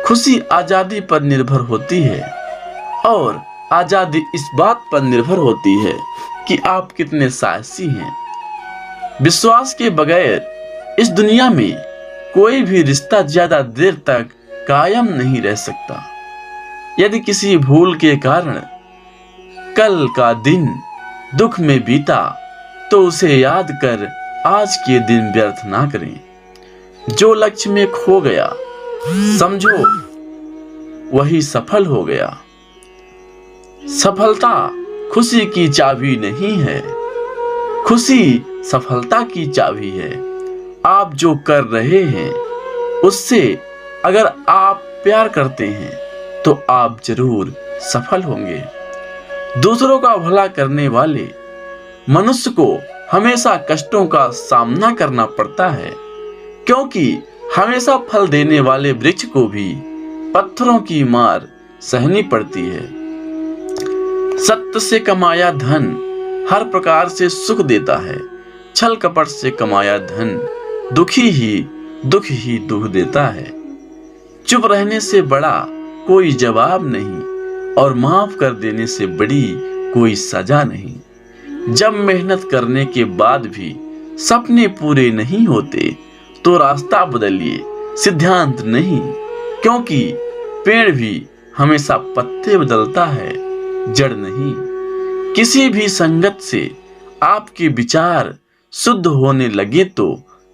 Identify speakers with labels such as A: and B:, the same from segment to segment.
A: खुशी आजादी पर निर्भर होती है और आजादी इस बात पर निर्भर होती है कि आप कितने साहसी हैं। विश्वास के बगैर इस दुनिया में कोई भी रिश्ता ज्यादा देर तक कायम नहीं रह सकता। यदि किसी भूल के कारण कल का दिन दुख में बीता तो उसे याद कर आज के दिन व्यर्थ ना करें। जो लक्ष्य में खो गया समझो वही सफल हो गया। सफलता खुशी की चाबी नहीं है, खुशी सफलता की चाबी है। आप जो कर रहे हैं उससे अगर आप प्यार करते हैं तो आप जरूर सफल होंगे। दूसरों का भला करने वाले मनुष्य को हमेशा कष्टों का सामना करना पड़ता है, क्योंकि हमेशा फल देने वाले वृक्ष को भी पत्थरों की मार सहनी पड़ती है। सत्य से कमाया धन हर प्रकार से सुख देता है, छल कपट से कमाया धन दुख ही दुख देता है। चुप रहने से बड़ा कोई जवाब नहीं और माफ कर देने से बड़ी कोई सजा नहीं। जब मेहनत करने के बाद भी सपने पूरे नहीं होते तो रास्ता बदलिए, सिद्धांत नहीं, क्योंकि पेड़ भी हमेशा पत्ते बदलता है, जड़ नहीं। किसी भी संगत से आपके विचार शुद्ध होने लगे तो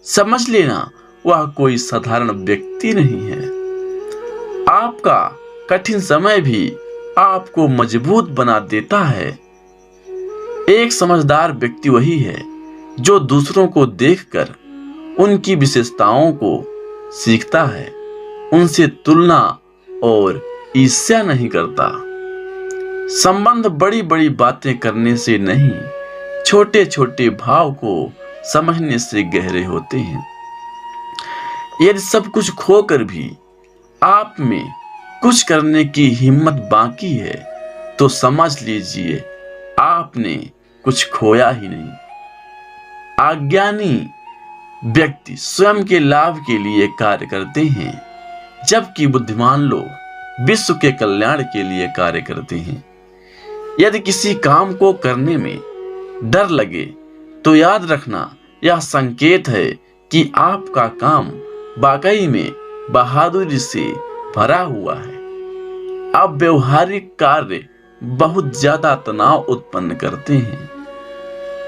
A: समझ लेना वह कोई साधारण व्यक्ति नहीं है। आपका कठिन समय भी आपको मजबूत बना देता है। एक समझदार व्यक्ति वही है जो दूसरों को देखकर उनकी विशेषताओं को सीखता है, उनसे तुलना और ईर्ष्या नहीं करता। संबंध बड़ी बड़ी बातें करने से नहीं, छोटे छोटे भाव को समझने से गहरे होते हैं। यदि सब कुछ खोकर भी आप में कुछ करने की हिम्मत बाकी है तो समझ लीजिए आपने कुछ खोया ही नहीं। अज्ञानी व्यक्ति स्वयं के लाभ के लिए कार्य करते हैं, जबकि बुद्धिमान लोग विश्व के कल्याण के लिए कार्य करते हैं। यदि किसी काम को करने में डर लगे तो याद रखना यह संकेत है कि आपका काम वाकई में बहादुरी से भरा हुआ है। अब व्यवहारिक कार्य बहुत ज्यादा तनाव उत्पन्न करते हैं।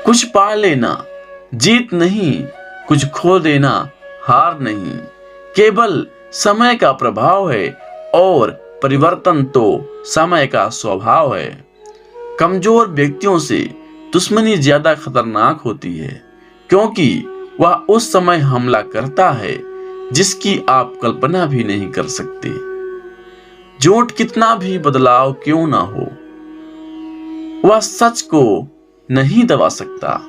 A: कुछ पा लेना जीत नहीं, कुछ खो देना हार नहीं, केवल समय का प्रभाव है और परिवर्तन तो समय का स्वभाव है। कमजोर व्यक्तियों से दुश्मनी ज्यादा खतरनाक होती है, क्योंकि वह उस समय हमला करता है जिसकी आप कल्पना भी नहीं कर सकते। झूठ कितना भी बदलाव क्यों ना हो, वह सच को नहीं दबा सकता।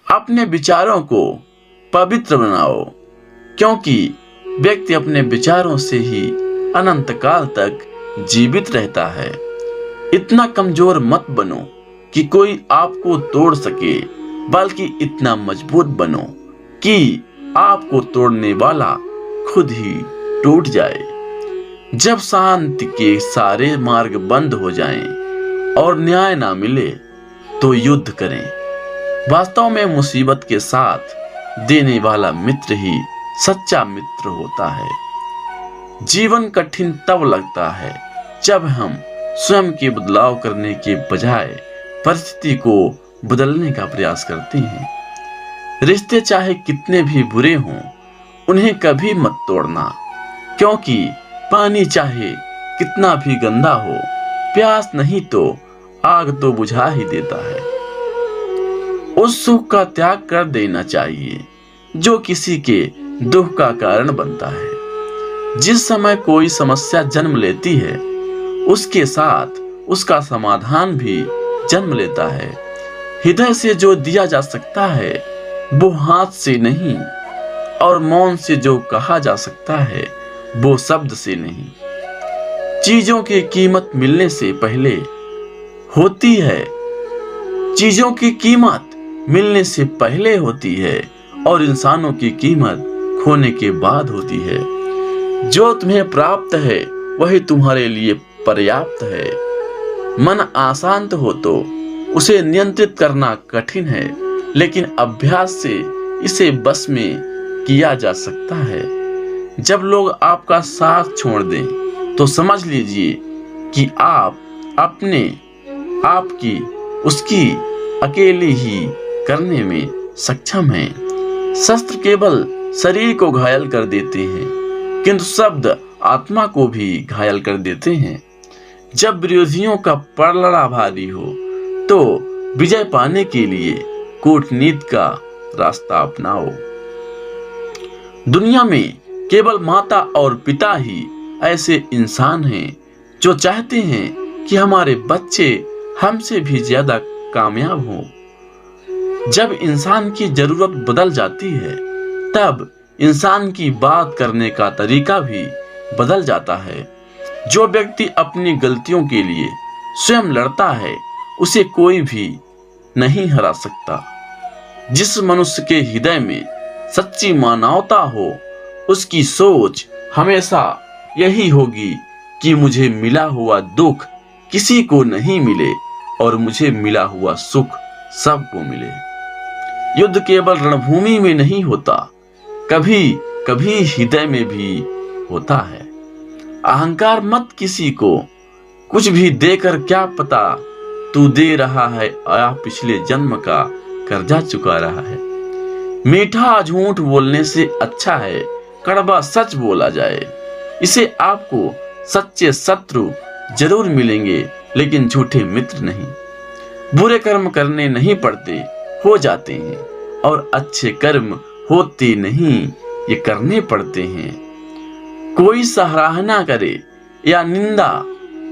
A: अपने विचारों को पवित्र बनाओ, क्योंकि व्यक्ति अपने विचारों से ही अनंत काल तक जीवित रहता है। इतना कमजोर मत बनो कि कोई आपको तोड़ सके, बल्कि इतना मजबूत बनो कि आपको तोड़ने वाला खुद ही टूट जाए। जब शांति के सारे मार्ग बंद हो जाएं और न्याय ना मिले तो युद्ध करें। वास्तव में मुसीबत के साथ देने वाला मित्र ही सच्चा मित्र होता है। जीवन कठिन तब लगता है जब हम स्वयं के बदलाव करने के बजाय परिस्थिति को बदलने का प्रयास करते हैं। रिश्ते चाहे कितने भी बुरे हों, उन्हें कभी मत तोड़ना, क्योंकि पानी चाहे कितना भी गंदा हो, प्यास नहीं तो आग तो बुझा ही देता है। उस सुख का त्याग कर देना चाहिए जो किसी के दुख का कारण बनता है। जिस समय कोई समस्या जन्म लेती है, उसके साथ उसका समाधान भी जन्म लेता है। हृदय से जो दिया जा सकता है वो हाथ से नहीं, और मौन से जो कहा जा सकता है वो शब्द से नहीं। चीजों की कीमत मिलने से पहले होती है, चीजों की कीमत मिलने से पहले होती है और इंसानों की कीमत खोने के बाद होती है। जो तुम्हें प्राप्त है वही तुम्हारे लिए पर्याप्त है। मन अशांत हो तो उसे नियंत्रित करना कठिन है, लेकिन अभ्यास से इसे बस में किया जा सकता है। जब लोग आपका साथ छोड़ दें तो समझ लीजिए कि आप अपने आप की उसकी अकेले ही करने में सक्षम हैं। शस्त्र केवल शरीर को घायल कर देते हैं, किंतु शब्द आत्मा को भी घायल कर देते हैं। जब विरोधियों का पलड़ा भारी हो तो विजय पाने के लिए कूटनीति का रास्ता अपनाओ। दुनिया में केवल माता और पिता ही ऐसे इंसान हैं जो चाहते हैं कि हमारे बच्चे हमसे भी ज्यादा कामयाब हों। जब इंसान की जरूरत बदल जाती है तब इंसान की बात करने का तरीका भी बदल जाता है। जो व्यक्ति अपनी गलतियों के लिए स्वयं लड़ता है उसे कोई भी नहीं हरा सकता। जिस मनुष्य के हृदय में सच्ची मानवता हो उसकी सोच हमेशा यही होगी कि मुझे मिला हुआ दुख किसी को नहीं मिले और मुझे मिला हुआ सुख सबको मिले। युद्ध केवल रणभूमि में नहीं होता, कभी कभी हृदय में भी होता है। अहंकार मत किसी को कुछ भी देकर, क्या पता तू दे रहा है या पिछले जन्म का कर्जा चुका रहा है। मीठा झूठ बोलने से अच्छा है कड़वा सच बोला जाए। इसे आपको सच्चे शत्रु जरूर मिलेंगे लेकिन झूठे मित्र नहीं। बुरे कर्म करने नहीं पड़ते, हो जाते हैं, और अच्छे कर्म होते नहीं, ये करने पड़ते हैं। कोई सराहना करे या निंदा,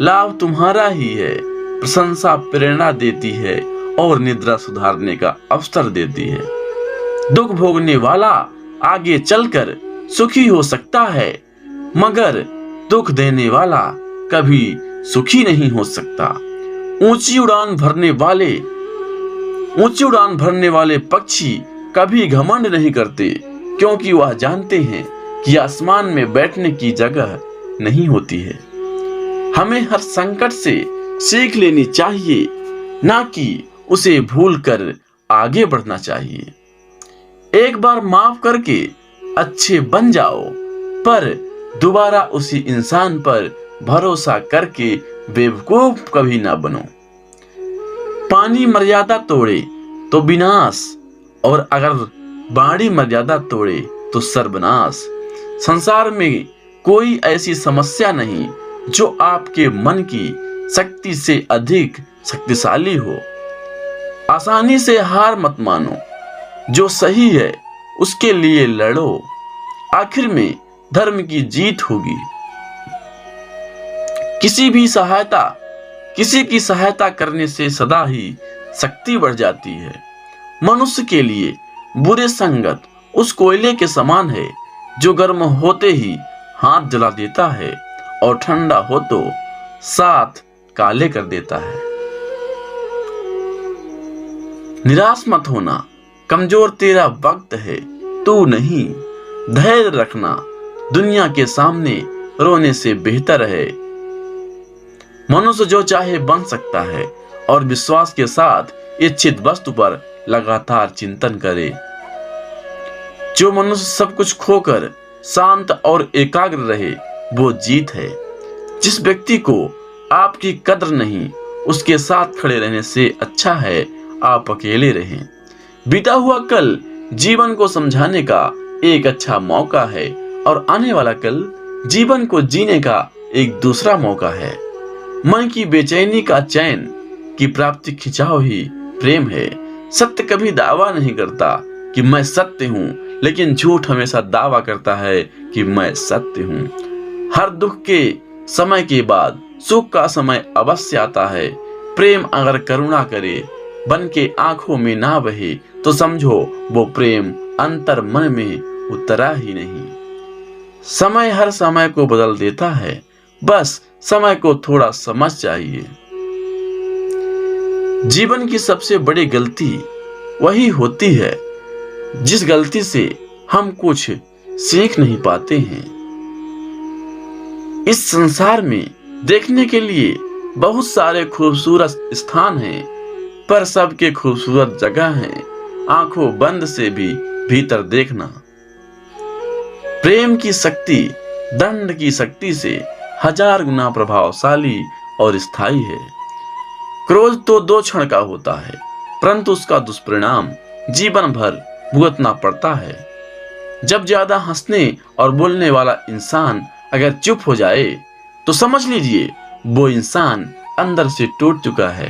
A: लाभ तुम्हारा ही है। प्रशंसा प्रेरणा देती है और निद्रा सुधारने का अवसर देती है। दुख भोगने वाला आगे चलकर सुखी हो सकता है, मगर दुख देने वाला कभी सुखी नहीं हो सकता। ऊंची उड़ान भरने वाले पक्षी कभी घमंड नहीं करते, क्योंकि वह जानते हैं कि आसमान में बैठने की जगह नहीं होती है। हमें हर संकट से सीख लेनी चाहिए, ना कि उसे भूलकर आगे बढ़ना चाहिए। एक बार माफ करके अच्छे बन जाओ, पर दोबारा उसी इंसान पर भरोसा करके बेवकूफ कभी ना बनो। पानी मर्यादा तोड़े तो विनाश, और अगर बाड़ी मर्यादा तोड़े तो सर्वनाश। संसार में कोई ऐसी समस्या नहीं जो आपके मन की शक्ति से अधिक शक्तिशाली हो। आसानी से हार मत मानो, जो सही है उसके लिए लड़ो, आखिर में धर्म की जीत होगी। किसी की सहायता करने से सदा ही शक्ति बढ़ जाती है। मनुष्य के लिए बुरे संगत उस कोयले के समान है जो गर्म होते ही हाथ जला देता है और ठंडा हो तो साथ काले कर देता है। निराश मत होना, कमजोर तेरा वक्त है, तू नहीं। धैर्य रखना, दुनिया के सामने रोने से बेहतर है। मनुष्य जो चाहे बन सकता है, और विश्वास के साथ इच्छित वस्तु पर लगातार चिंतन करे। जो मनुष्य सब कुछ खोकर शांत और एकाग्र रहे वो जीत है। जिस व्यक्ति को आपकी कद्र नहीं, उसके साथ खड़े रहने से अच्छा है आप अकेले रहें। बीता हुआ कल जीवन को समझाने का एक अच्छा मौका है, और आने वाला कल जीवन को जीने का एक दूसरा मौका है। मन की बेचैनी का चैन की प्राप्ति खिंचाव ही प्रेम है। सत्य कभी दावा नहीं करता कि मैं सत्य हूँ, लेकिन झूठ हमेशा दावा करता है कि मैं सत्य हूँ। हर दुख के समय के बाद सुख का समय अवश्य आता है। प्रेम अगर करुणा करे बन के आंखों में ना बहे तो समझो वो प्रेम अंतर मन में उतरा ही नहीं। समय हर समय को बदल देता है, बस समय को थोड़ा समझ चाहिए। जीवन की सबसे बड़ी गलती वही होती है जिस गलती से हम कुछ सीख नहीं पाते हैं। इस संसार में देखने के लिए बहुत सारे खूबसूरत स्थान हैं, पर सबके खूबसूरत जगह हैं आंखों बंद से भी भीतर देखना। प्रेम की शक्ति दंड की शक्ति से 1000 गुना प्रभावशाली और स्थायी है। क्रोध तो 2 क्षण का होता है, परंतु उसका दुष्परिणाम जीवन भर भुगतना पड़ता है। जब ज्यादा हंसने और बोलने वाला इंसान अगर चुप हो जाए तो समझ लीजिए वो इंसान अंदर से टूट चुका है।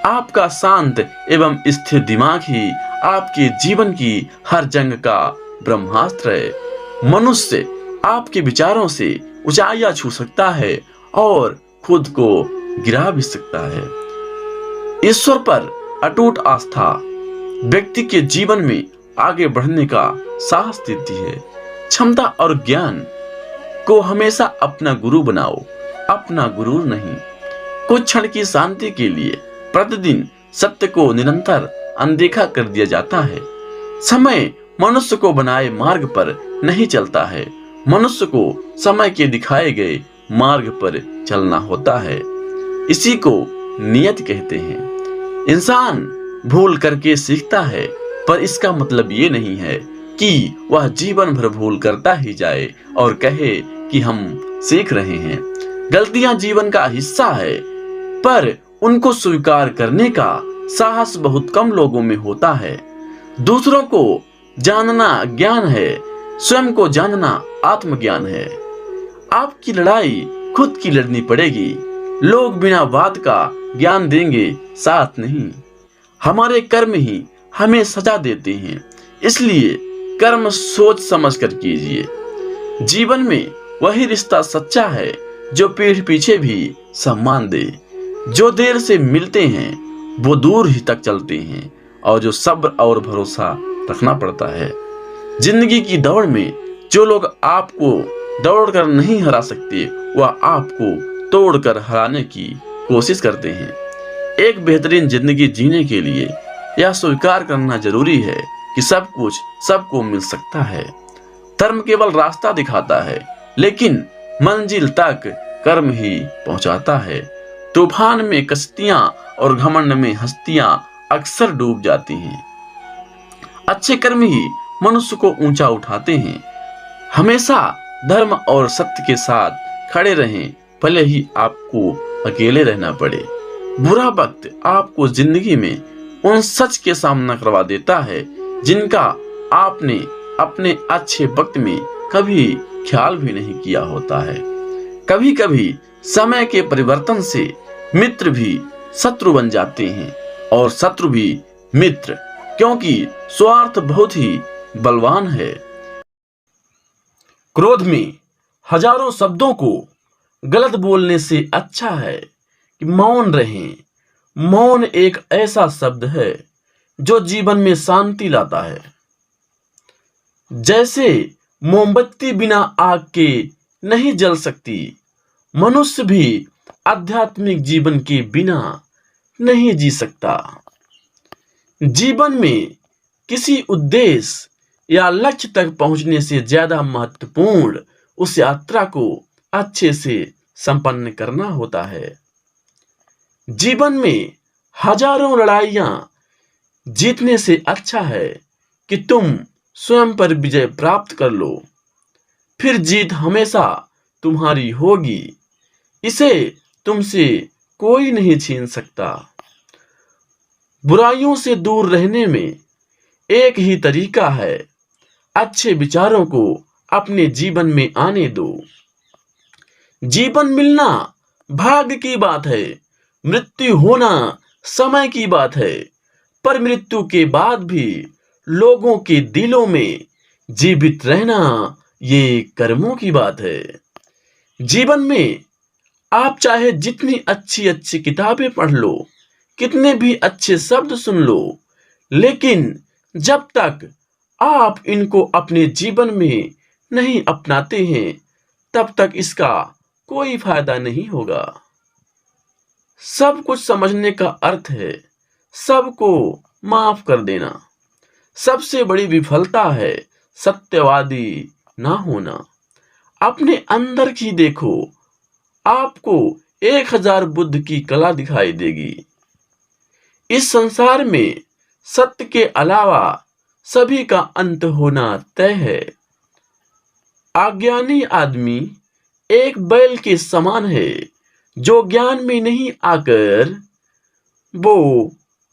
A: आपका शांत एवं स्थिर दिमाग ही आपके जीवन की हर जंग का ब्रह्मास्त्र है। मनुष्य आपके विचारों से ऊंचाइयां छू सकता है और खुद को गिरा भी सकता है। ईश्वर पर अटूट आस्था व्यक्ति के जीवन में आगे बढ़ने का साहस देती है। क्षमता और ज्ञान को हमेशा अपना गुरु बनाओ, अपना गुरु नहीं। कुछ क्षण की शांति के लिए प्रतिदिन सत्य को निरंतर अनदेखा कर दिया जाता है। समय मनुष्य को बनाए मार्ग पर नहीं चलता है, मनुष्य को समय के दिखाए गए मार्ग पर चलना होता है। इसी को नियत कहते हैं। इंसान भूल करके सीखता है, पर इसका मतलब ये नहीं है कि वह जीवन भर भूल करता ही जाए और कहे कि हम सीख रहे हैं। गलतियां जीवन का हिस्सा है, पर उनको स्वीकार करने का साहस बहुत कम लोगों में होता है। दूसरों को जानना ज्ञान है, स्वयं को जानना आत्मज्ञान है। आपकी लड़ाई खुद की लड़नी पड़ेगी। लोग बिना बात का ज्ञान देंगे, साथ नहीं। हमारे कर्म ही हमें सजा देते हैं, इसलिए कर्म सोच समझ कर कीजिए। जीवन में वही रिश्ता सच्चा है जो पीठ पीछे भी सम्मान दे। जो देर से मिलते हैं वो दूर ही तक चलते हैं, और जो सब्र और भरोसा रखना पड़ता है। जिंदगी की दौड़ में जो लोग आपको दौड़कर नहीं हरा सकते, वह आपको तोड़कर हराने की कोशिश करते हैं। एक बेहतरीन जिंदगी जीने के लिए यह स्वीकार करना जरूरी है कि सब कुछ सबको मिल सकता है। धर्म केवल रास्ता दिखाता है, लेकिन मंजिल तक कर्म ही पहुंचाता है। तूफान में कश्तियां और घमंड में हस्तियां अक्सर डूब जाती हैं। अच्छे कर्म ही मनुष्य को ऊंचा उठाते हैं। हमेशा धर्म और सत्य के साथ खड़े रहें, भले ही आपको अकेले रहना पड़े। बुरा वक्त आपको जिंदगी में उन सच के सामना करवा देता है जिनका आपने अपने अच्छे वक्त में कभी ख्याल भी नहीं किया होता है। कभी कभी समय के परिवर्तन से मित्र भी शत्रु बन जाते हैं और शत्रु भी मित्र, क्योंकि स्वार्थ बहुत ही बलवान है। क्रोध में हजारों शब्दों को गलत बोलने से अच्छा है कि मौन रहें। मौन एक ऐसा शब्द है जो जीवन में शांति लाता है। जैसे मोमबत्ती बिना आग के नहीं जल सकती, मनुष्य भी आध्यात्मिक जीवन के बिना नहीं जी सकता। जीवन में किसी उद्देश्य या लक्ष्य तक पहुंचने से ज्यादा महत्वपूर्ण उस यात्रा को अच्छे से संपन्न करना होता है। जीवन में हजारों लड़ाइयां जीतने से अच्छा है कि तुम स्वयं पर विजय प्राप्त कर लो, फिर जीत हमेशा तुम्हारी होगी। इसे तुमसे कोई नहीं छीन सकता। बुराइयों से दूर रहने में एक ही तरीका है, अच्छे विचारों को अपने जीवन में आने दो। जीवन मिलना भाग्य की बात है, मृत्यु होना समय की बात है, पर मृत्यु के बाद भी लोगों के दिलों में जीवित रहना ये कर्मों की बात है। जीवन में आप चाहे जितनी अच्छी अच्छी किताबें पढ़ लो, कितने भी अच्छे शब्द सुन लो, लेकिन जब तक आप इनको अपने जीवन में नहीं अपनाते हैं, तब तक इसका कोई फायदा नहीं होगा। सब कुछ समझने का अर्थ है सबको माफ कर देना। सबसे बड़ी विफलता है सत्यवादी ना होना। अपने अंदर की देखो आपको 1000 बुद्ध की कला दिखाई देगी। इस संसार में सत्य के अलावा सभी का अंत होना तय है। अज्ञानी आदमी एक बैल के समान है जो ज्ञान में नहीं आकर वो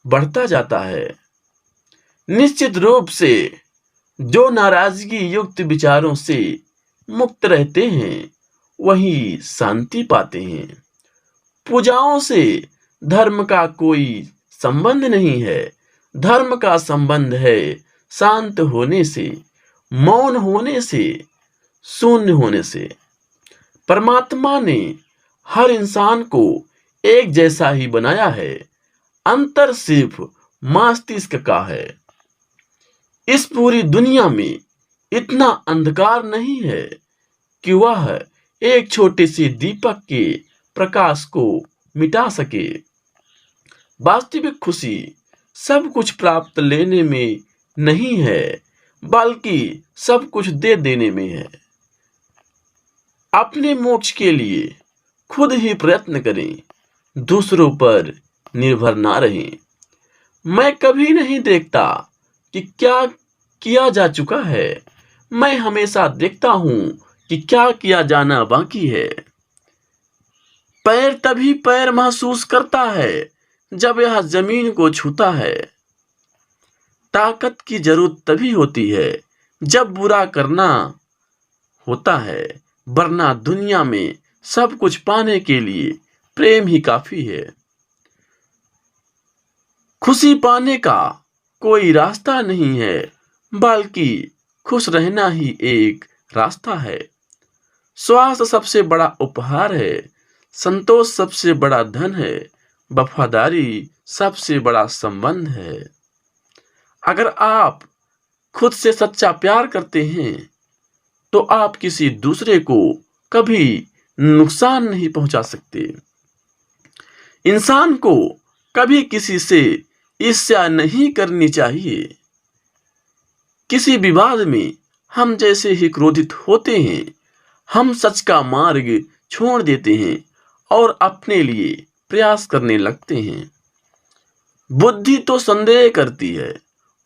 A: बढ़ता जाता है। निश्चित रूप से जो नाराजगी युक्त विचारों से मुक्त रहते हैं वही शांति पाते हैं। पूजाओं से धर्म का कोई संबंध नहीं है। धर्म का संबंध है शांत होने से, मौन होने से, शून्य होने से। परमात्मा ने हर इंसान को एक जैसा ही बनाया है। अंतर सिर्फ मस्तिष्क का है। इस पूरी दुनिया में इतना अंधकार नहीं है कि वह एक छोटे से दीपक के प्रकाश को मिटा सके। वास्तविक खुशी सब कुछ प्राप्त लेने में नहीं है, बल्कि सब कुछ दे देने में है। अपने मोक्ष के लिए खुद ही प्रयत्न करें, दूसरों पर निर्भर ना रहें। मैं कभी नहीं देखता कि क्या किया जा चुका है, मैं हमेशा देखता हूं कि क्या किया जाना बाकी है। पैर तभी पैर महसूस करता है जब यह जमीन को छूता है। ताकत की जरूरत तभी होती है जब बुरा करना होता है, वरना दुनिया में सब कुछ पाने के लिए प्रेम ही काफी है। खुशी पाने का कोई रास्ता नहीं है, बल्कि खुश रहना ही एक रास्ता है। स्वास्थ्य सबसे बड़ा उपहार है, संतोष सबसे बड़ा धन है, वफादारी सबसे बड़ा संबंध है। अगर आप खुद से सच्चा प्यार करते हैं तो आप किसी दूसरे को कभी नुकसान नहीं पहुंचा सकते। इंसान को कभी किसी से ईर्ष्या नहीं करनी चाहिए। किसी विवाद में हम जैसे ही क्रोधित होते हैं, हम सच का मार्ग छोड़ देते हैं और अपने लिए प्रयास करने लगते हैं। बुद्धि तो संदेह करती है,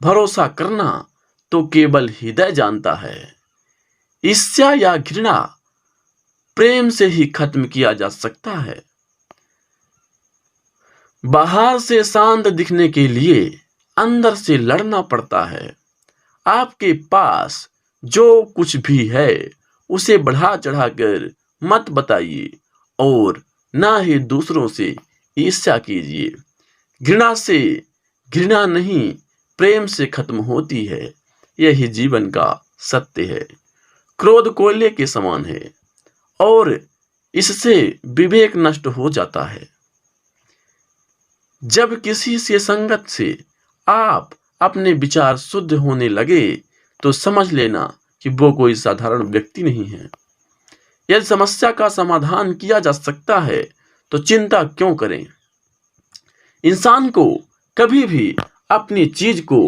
A: भरोसा करना तो केवल हृदय जानता है। ईर्ष्या या घृणा प्रेम से ही खत्म किया जा सकता है। बाहर से शांत दिखने के लिए अंदर से लड़ना पड़ता है। आपके पास जो कुछ भी है उसे बढ़ा चढ़ाकर मत बताइए और ना ही दूसरों से ईर्ष्या कीजिए। घृणा से घृणा नहीं, प्रेम से खत्म होती है। यही जीवन का सत्य है। क्रोध कोयले के समान है और इससे विवेक नष्ट हो जाता है। जब किसी से संगत से आप अपने विचार शुद्ध होने लगे तो समझ लेना कि वो कोई साधारण व्यक्ति नहीं है। यदि समस्या का समाधान किया जा सकता है तो चिंता क्यों करें। इंसान को कभी भी अपनी चीज को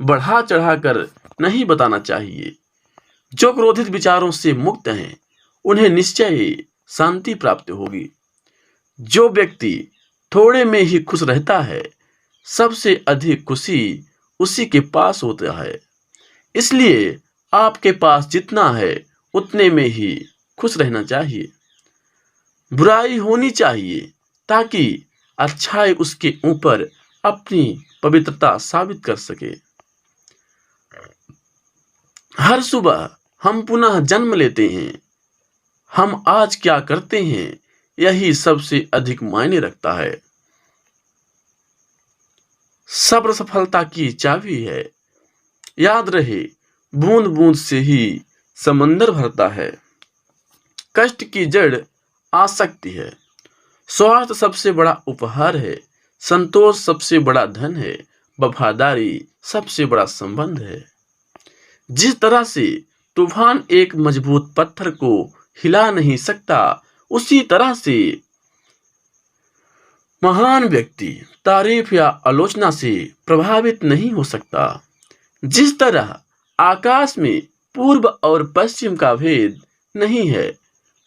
A: बढ़ा चढ़ाकर नहीं बताना चाहिए। जो क्रोधित विचारों से मुक्त हैं उन्हें निश्चय ही शांति प्राप्त होगी। जो व्यक्ति थोड़े में ही खुश रहता है, सबसे अधिक खुशी उसी के पास होता है। इसलिए आपके पास जितना है उतने में ही खुश रहना चाहिए। बुराई होनी चाहिए ताकि अच्छाई उसके ऊपर अपनी पवित्रता साबित कर सके। हर सुबह हम पुनः जन्म लेते हैं। हम आज क्या करते हैं यही सबसे अधिक मायने रखता है। सब्र सफलता की चाबी है। याद रहे, बूंद बूंद से ही समंदर भरता है। कष्ट की जड़ आसक्ति है। स्वार्थ सबसे बड़ा उपहार है। संतोष सबसे बड़ा धन है। वफादारी सबसे बड़ा संबंध है। जिस तरह से तूफान एक मजबूत पत्थर को हिला नहीं सकता, उसी तरह से महान व्यक्ति तारीफ या आलोचना से प्रभावित नहीं हो सकता। जिस तरह आकाश में पूर्व और पश्चिम का भेद नहीं है,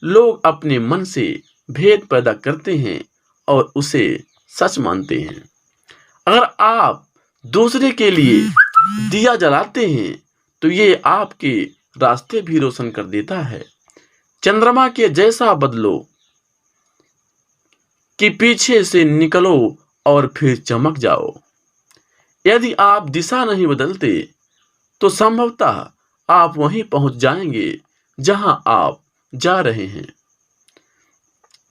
A: लोग अपने मन से भेद पैदा करते हैं और उसे सच मानते हैं। अगर आप दूसरे के लिए दिया जलाते हैं तो ये आपके रास्ते भी रोशन कर देता है। चंद्रमा के जैसा बदलो कि पीछे से निकलो और फिर चमक जाओ। यदि आप दिशा नहीं बदलते तो संभवतः आप वहीं पहुंच जाएंगे जहां आप जा रहे हैं।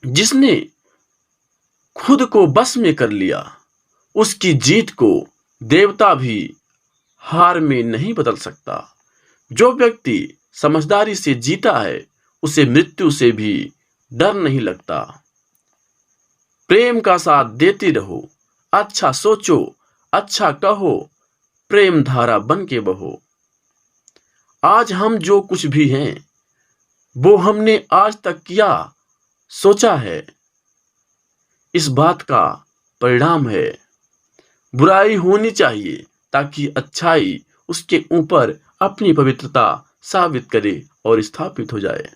A: जिसने खुद को बस में कर लिया, उसकी जीत को देवता भी हार में नहीं बदल सकता। जो व्यक्ति समझदारी से जीता है, उसे मृत्यु से भी डर नहीं लगता। प्रेम का साथ देते रहो, अच्छा सोचो, अच्छा कहो, प्रेम धारा बन के बहो। आज हम जो कुछ भी हैं, वो हमने आज तक किया, सोचा है, इस बात का परिणाम है। बुराई होनी चाहिए ताकि अच्छाई उसके ऊपर अपनी पवित्रता साबित करे और स्थापित हो जाए।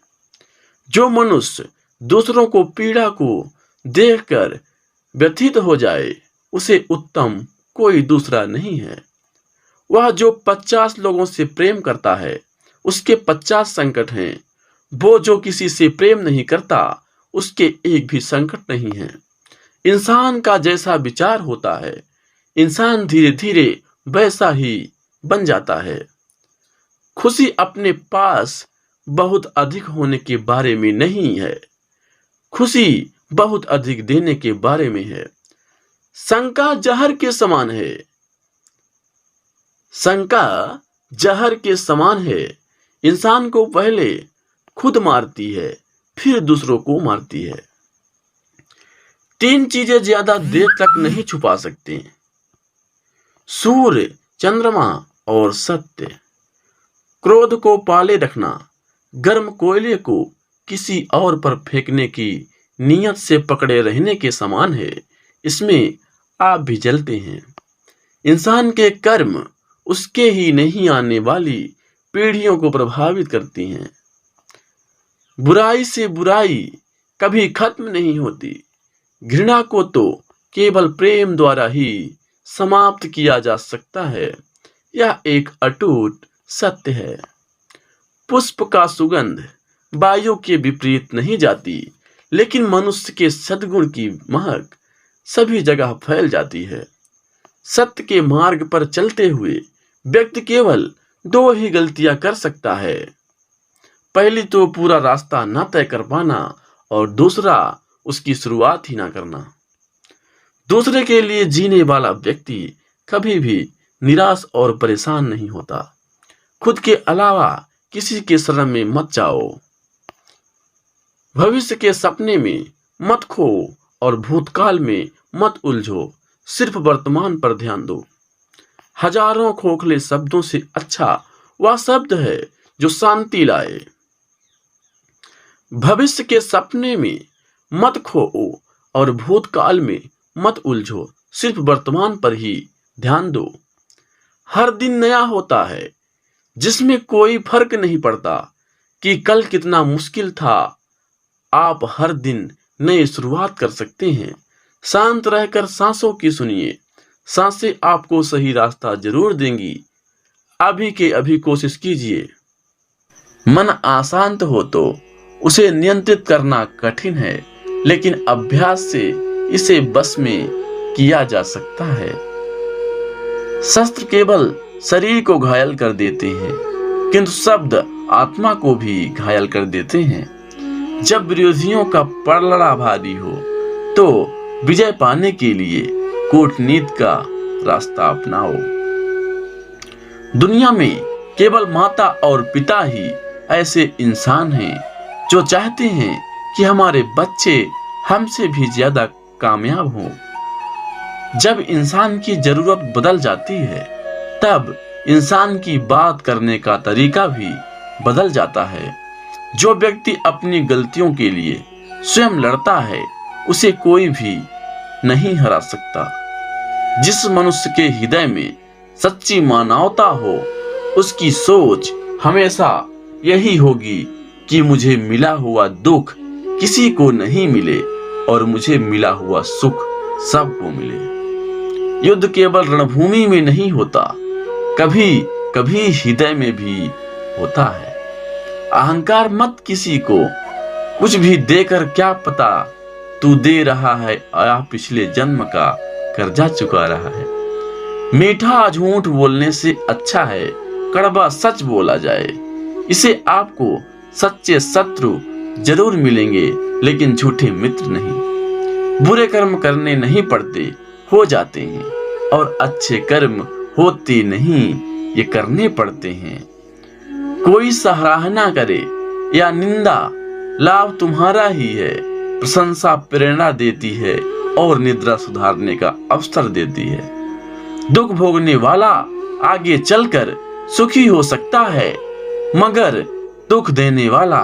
A: जो मनुष्य दूसरों को पीड़ा को देखकर व्यथित हो जाए, उसे उत्तम कोई दूसरा नहीं है। वह जो 50 लोगों से प्रेम करता है, उसके 50 संकट हैं। वो जो किसी से प्रेम नहीं करता, उसके एक भी संकट नहीं है। इंसान का जैसा विचार होता है, इंसान धीरे धीरे वैसा ही बन जाता है। खुशी अपने पास बहुत अधिक होने के बारे में नहीं है, खुशी बहुत अधिक देने के बारे में है। शंका जहर के समान है, शंका जहर के समान है। इंसान को पहले खुद मारती है, फिर दूसरों को मारती है। 3 चीजें ज्यादा देर तक नहीं छुपा सकते: सूर्य, चंद्रमा और सत्य। क्रोध को पाले रखना गर्म कोयले को किसी और पर फेंकने की नियत से पकड़े रहने के समान है। इसमें आप भी जलते हैं। इंसान के कर्म उसके ही नहीं आने वाली पीढ़ियों को प्रभावित करती हैं। बुराई से बुराई कभी खत्म नहीं होती। घृणा को तो केवल प्रेम द्वारा ही समाप्त किया जा सकता है। यह एक अटूट सत्य है। पुष्प का सुगंध वायु के विपरीत नहीं जाती, लेकिन मनुष्य के सद्गुण की महक सभी जगह फैल जाती है। सत्य के मार्ग पर चलते हुए व्यक्ति केवल 2 ही गलतियां कर सकता है। पहली तो पूरा रास्ता न तय कर पाना, और दूसरा उसकी शुरुआत ही ना करना। दूसरे के लिए जीने वाला व्यक्ति कभी भी निराश और परेशान नहीं होता। खुद के अलावा किसी के शरण में मत जाओ। भविष्य के सपने में मत खो और भूतकाल में मत उलझो। सिर्फ वर्तमान पर ध्यान दो। हजारों खोखले शब्दों से अच्छा वह शब्द है जो शांति लाए। भविष्य के सपने में मत खो और भूतकाल में मत उलझो। सिर्फ वर्तमान पर ही ध्यान दो। हर दिन नया होता है, जिसमें कोई फर्क नहीं पड़ता कि कल कितना मुश्किल था। आप हर दिन नई शुरुआत कर सकते हैं। शांत रहकर सांसों की सुनिए। सांसें आपको सही रास्ता जरूर देंगी। अभी के अभी कोशिश कीजिए। मन अशांत हो तो उसे नियंत्रित करना कठिन है, लेकिन अभ्यास से इसे बस में किया जा सकता है। शस्त्र केवल शरीर को घायल कर देते हैं, किंतु शब्द आत्मा को भी घायल कर देते हैं। जब विरोधियों का पलड़ा भारी हो तो विजय पाने के लिए कूटनीति का रास्ता अपनाओ। दुनिया में केवल माता और पिता ही ऐसे इंसान हैं जो चाहते हैं कि हमारे बच्चे हमसे भी ज्यादा कामयाब हों। जब इंसान की जरूरत बदल जाती है, तब इंसान की बात करने का तरीका भी बदल जाता है। जो व्यक्ति अपनी गलतियों के लिए स्वयं लड़ता है, उसे कोई भी नहीं हरा सकता। जिस मनुष्य के हृदय में सच्ची मानवता हो, उसकी सोच हमेशा यही होगी कि मुझे मिला हुआ दुख किसी को नहीं मिले और मुझे मिला हुआ सुख सबको मिले। युद्ध केवल रणभूमि में नहीं होता, कभी कभी हृदय में भी होता है। अहंकार मत किसी को कुछ भी देकर, क्या पता तू दे रहा है या पिछले जन्म का कर्जा चुका रहा है। मीठा झूठ बोलने से अच्छा है कड़वा सच बोला जाए। इसे आपको सच्चे शत्रु जरूर मिलेंगे, लेकिन झूठे मित्र नहीं। बुरे कर्म करने नहीं पड़ते, हो जाते हैं, और अच्छे कर्म होते नहीं, ये करने पड़ते हैं। कोई सराहना करे या निंदा, लाभ तुम्हारा ही है। प्रशंसा प्रेरणा देती है और निद्रा सुधारने का अवसर देती है। दुख भोगने वाला आगे चलकर सुखी हो सकता है, मगर दुख देने वाला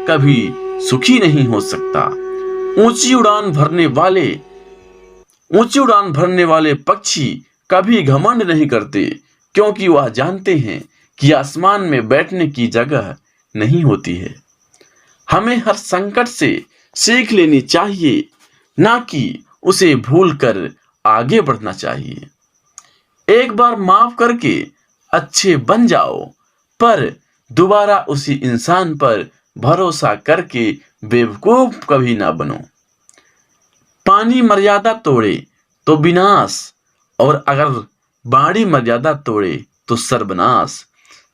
A: कभी सुखी नहीं हो सकता। ऊंची उड़ान भरने वाले पक्षी कभी घमंड नहीं करते, क्योंकि वह जानते हैं कि आसमान में बैठने की जगह नहीं होती है। हमें हर संकट से सीख लेनी चाहिए, ना कि उसे भूलकर आगे बढ़ना चाहिए। एक बार माफ करके अच्छे बन जाओ, पर दोबारा उसी इंसान पर भरोसा करके बेवकूफ कभी ना बनो। पानी मर्यादा तोड़े तो विनाश, और अगर बाड़ी मर्यादा तोड़े तो सर्वनाश।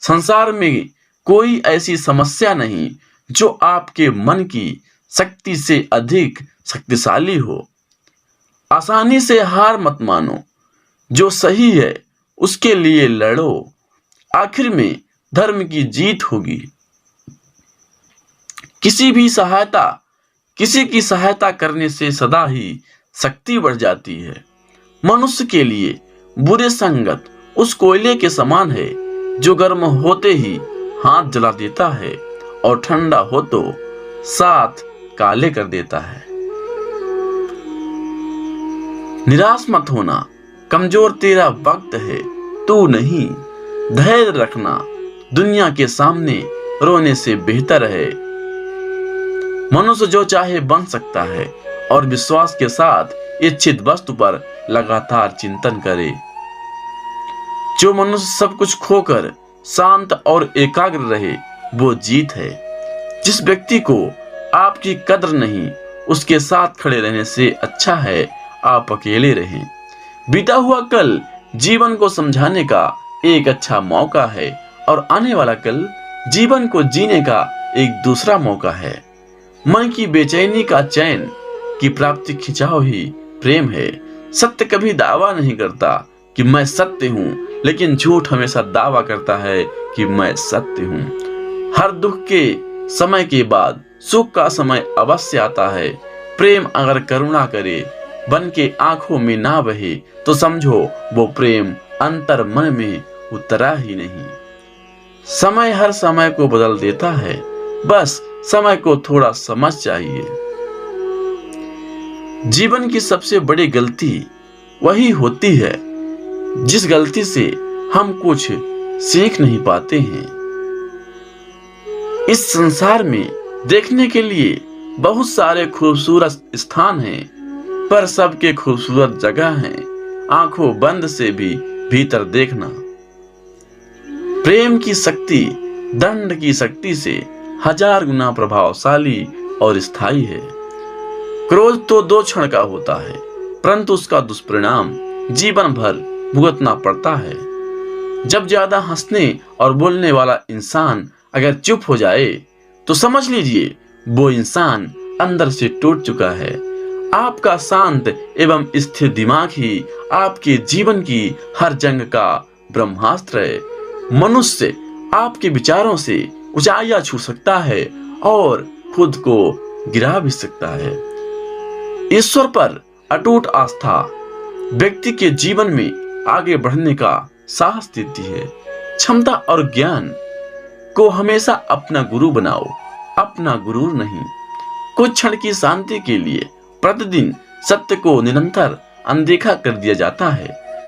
A: संसार में कोई ऐसी समस्या नहीं जो आपके मन की शक्ति से अधिक शक्तिशाली हो। आसानी से हार मत मानो, जो सही है उसके लिए लड़ो, आखिर में धर्म की जीत होगी। किसी की सहायता करने से सदा ही शक्ति बढ़ जाती है। मनुष्य के लिए बुरे संगत उस कोयले के समान है जो गर्म होते ही हाथ जला देता है और ठंडा हो तो साथ काले कर देता है। निराश मत होना, कमजोर तेरा वक्त है, तू नहीं। धैर्य रखना, दुनिया के सामने रोने से बेहतर है। मनुष्य जो चाहे बन सकता है, और विश्वास के साथ इच्छित वस्तु पर लगातार चिंतन करे। जो मनुष्य सब कुछ खोकर शांत और एकाग्र रहे, वो जीत है। जिस व्यक्ति को आपकी कद्र नहीं, उसके साथ खड़े रहने से अच्छा है आप अकेले रहें। बीता हुआ कल जीवन को समझाने का एक अच्छा मौका है, और आने वाला कल जीवन को जीने का एक दूसरा मौका है। मन की बेचैनी का चैन की प्राप्ति खिंचाव ही प्रेम है। सत्य कभी दावा नहीं करता कि मैं सत्य हूँ, लेकिन झूठ हमेशा दावा करता है कि मैं सत्य हूँ। हर दुख के समय के बाद सुख का समय अवश्य आता है। प्रेम अगर करुणा करे, बन के आंखों में ना बहे, तो समझो वो प्रेम अंतर मन में उतरा ही नहीं। समय हर समय को बदल देता है, बस समय को थोड़ा समझ चाहिए। जीवन की सबसे बड़ी गलती वही होती है जिस गलती से हम कुछ सीख नहीं पाते हैं। इस संसार में देखने के लिए बहुत सारे खूबसूरत स्थान हैं, पर सबके खूबसूरत जगह हैं आंखों बंद से भी भीतर देखना। प्रेम की शक्ति दंड की शक्ति से 1000 गुना प्रभावशाली और स्थायी है। क्रोध तो 2 क्षण का होता है, परंतु उसका दुष्परिणाम जीवन भर भुगतना पड़ता है। जब ज्यादा हंसने और बोलने वाला इंसान अगर चुप हो जाए, तो समझ लीजिए वो इंसान अंदर से टूट चुका है। आपका शांत एवं स्थिर दिमाग ही आपके जीवन की हर जंग का ब्रह्मास्त्र है। मनुष्य आपके विचारों से ऊंचाइयां छू सकता है और खुद को गिरा भी सकता है। ईश्वर पर अटूट आस्था व्यक्ति के जीवन में आगे बढ़ने का साहस देती है। क्षमता और ज्ञान को हमेशा अपना गुरु बनाओ, अपना गुरूर नहीं। कुछ क्षण की शांति के लिए प्रतिदिन सत्य को निरंतर अनदेखा कर दिया जाता है,